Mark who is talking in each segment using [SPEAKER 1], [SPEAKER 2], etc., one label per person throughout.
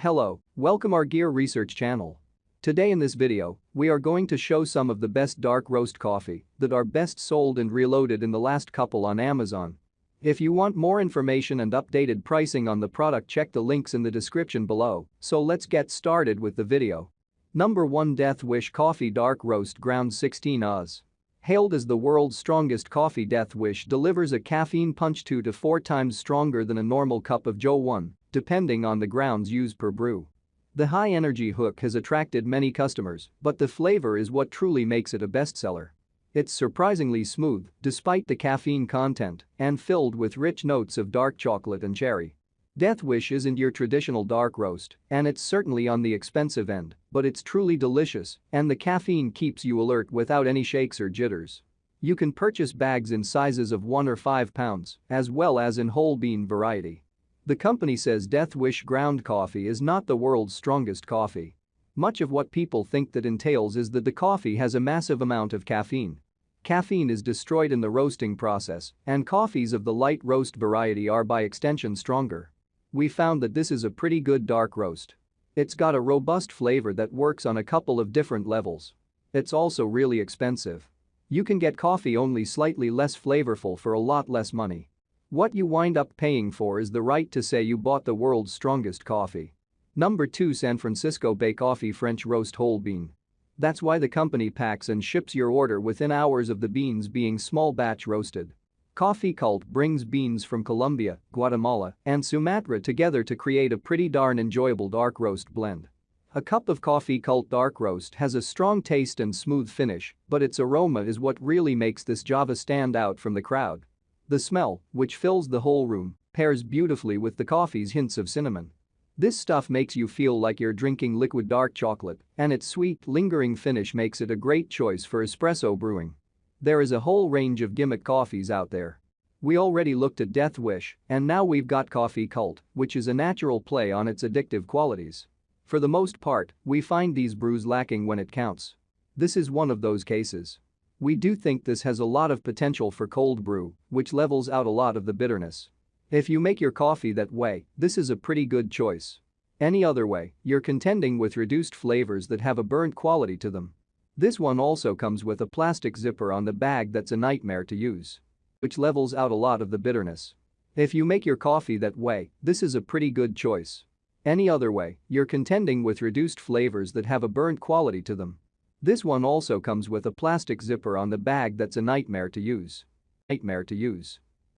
[SPEAKER 1] Hello, welcome our Gear Research channel. Today in this video, we are going to show some of the best dark roast coffee that are best sold and reloaded in the last couple on Amazon. If you want more information and updated pricing on the product, check the links in the description below, so let's get started with the video. Number 1, Death Wish Coffee Dark Roast Ground 16 Oz. Hailed as the world's strongest coffee, Death Wish delivers a caffeine punch 2 to 4 times stronger than a normal cup of Joe 1, depending on the grounds used per brew. The high-energy hook has attracted many customers, but the flavor is what truly makes it a bestseller. It's surprisingly smooth, despite the caffeine content, and filled with rich notes of dark chocolate and cherry. Death Wish isn't your traditional dark roast, and it's certainly on the expensive end, but it's truly delicious, and the caffeine keeps you alert without any shakes or jitters. You can purchase bags in sizes of 1 or 5 pounds, as well as in whole bean variety. The company says Death Wish ground coffee is not the world's strongest coffee. Much of what people think that entails is that the coffee has a massive amount of caffeine. Caffeine is destroyed in the roasting process, and coffees of the light roast variety are by extension stronger. We found that this is a pretty good dark roast. It's got a robust flavor that works on a couple of different levels. It's also really expensive. You can get coffee only slightly less flavorful for a lot less money. What you wind up paying for is the right to say you bought the world's strongest coffee. Number 2, San Francisco Bay Coffee French Roast Whole Bean. That's why the company packs and ships your order within hours of the beans being small batch roasted. Coffee Kult brings beans from Colombia, Guatemala, and Sumatra together to create a pretty darn enjoyable dark roast blend. A cup of Coffee Kult dark roast has a strong taste and smooth finish, but its aroma is what really makes this Java stand out from the crowd. The smell, which fills the whole room, pairs beautifully with the coffee's hints of cinnamon. This stuff makes you feel like you're drinking liquid dark chocolate, and its sweet, lingering finish makes it a great choice for espresso brewing. There is a whole range of gimmick coffees out there. We already looked at Death Wish, and now we've got Coffee Kult, which is a natural play on its addictive qualities. For the most part, we find these brews lacking when it counts. This is one of those cases. We do think this has a lot of potential for cold brew, which levels out a lot of the bitterness. If you make your coffee that way, this is a pretty good choice. Any other way, you're contending with reduced flavors that have a burnt quality to them. This one also comes with a plastic zipper on the bag that's a nightmare to use, which levels out a lot of the bitterness. If you make your coffee that way, this is a pretty good choice. Any other way, you're contending with reduced flavors that have a burnt quality to them. This one also comes with a plastic zipper on the bag that's a nightmare to use.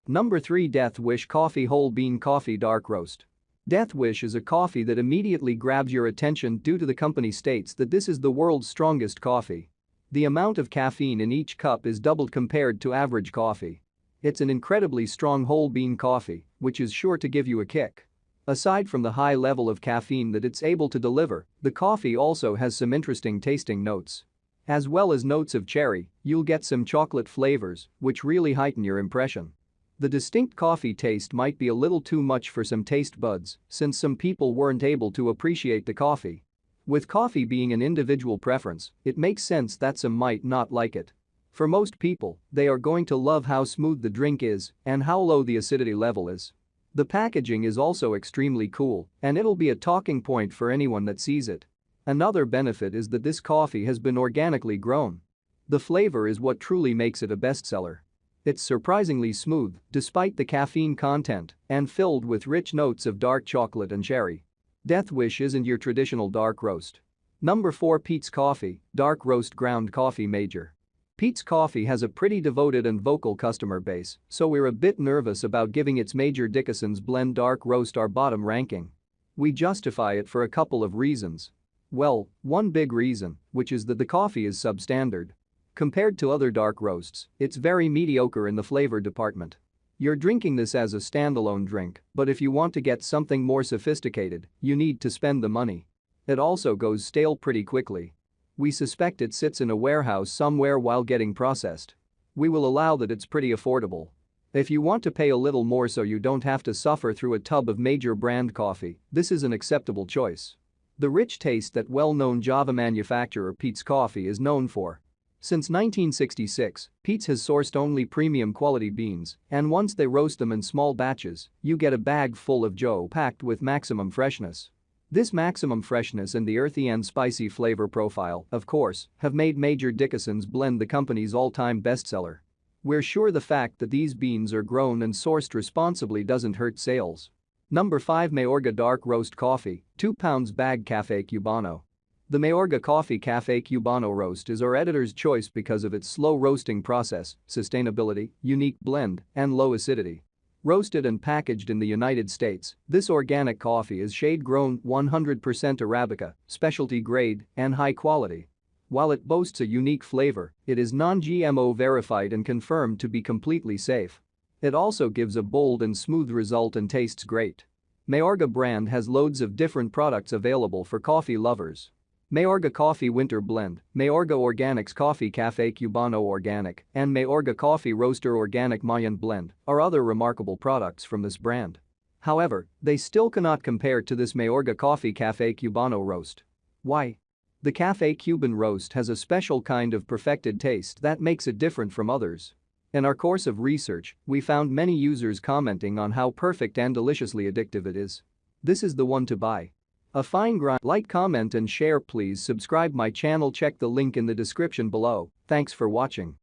[SPEAKER 1] Number 3, Death Wish Coffee Whole Bean Coffee Dark Roast. Death Wish is a coffee that immediately grabs your attention due to the company states that this is the world's strongest coffee. The amount of caffeine in each cup is doubled compared to average coffee. It's an incredibly strong whole bean coffee, which is sure to give you a kick. Aside from the high level of caffeine that it's able to deliver, the coffee also has some interesting tasting notes. As well as notes of cherry, you'll get some chocolate flavors, which really heighten your impression. The distinct coffee taste might be a little too much for some taste buds, since some people weren't able to appreciate the coffee. With coffee being an individual preference, it makes sense that some might not like it. For most people, they are going to love how smooth the drink is and how low the acidity level is. The packaging is also extremely cool, and it'll be a talking point for anyone that sees it. Another benefit is that this coffee has been organically grown. The flavor is what truly makes it a bestseller. It's surprisingly smooth, despite the caffeine content, and filled with rich notes of dark chocolate and cherry. Death Wish isn't your traditional dark roast. Number 4, Peet's Coffee Dark Roast Ground Coffee Major. Peet's Coffee has a pretty devoted and vocal customer base, so we're a bit nervous about giving its Major Dickinson's Blend Dark Roast our bottom ranking. We justify it for a couple of reasons. Well, one big reason, which is that the coffee is substandard. Compared to other dark roasts, it's very mediocre in the flavor department. You're drinking this as a standalone drink, but if you want to get something more sophisticated, you need to spend the money. It also goes stale pretty quickly. We suspect it sits in a warehouse somewhere while getting processed. We will allow that it's pretty affordable. If you want to pay a little more so you don't have to suffer through a tub of major brand coffee, this is an acceptable choice. The rich taste that well-known Java manufacturer Peet's Coffee is known for. Since 1966, Peet's has sourced only premium quality beans, and once they roast them in small batches, you get a bag full of Joe packed with maximum freshness. This maximum freshness and the earthy and spicy flavor profile, of course, have made Major Dickinson's blend the company's all-time bestseller. We're sure the fact that these beans are grown and sourced responsibly doesn't hurt sales. Number 5 Mayorga Dark Roast Coffee, 2 pounds bag Café Cubano. The Mayorga Coffee Café Cubano roast is our editor's choice because of its slow roasting process, sustainability, unique blend, and low acidity. Roasted and packaged in the United States, this organic coffee is shade-grown 100% Arabica, specialty grade, and high quality. While it boasts a unique flavor, it is non-GMO verified and confirmed to be completely safe. It also gives a bold and smooth result and tastes great. Mayorga brand has loads of different products available for coffee lovers. Mayorga Coffee Winter Blend, Mayorga Organics Coffee Café Cubano Organic, and Mayorga Coffee Roaster Organic Mayan Blend are other remarkable products from this brand. However, they still cannot compare to this Mayorga Coffee Café Cubano roast. Why? The Café Cuban roast has a special kind of perfected taste that makes it different from others. In our course of research, we found many users commenting on how perfect and deliciously addictive it is. This is the one to buy. A fine grind. Like, comment and share. Please subscribe my channel. Check the link in the description below. Thanks for watching.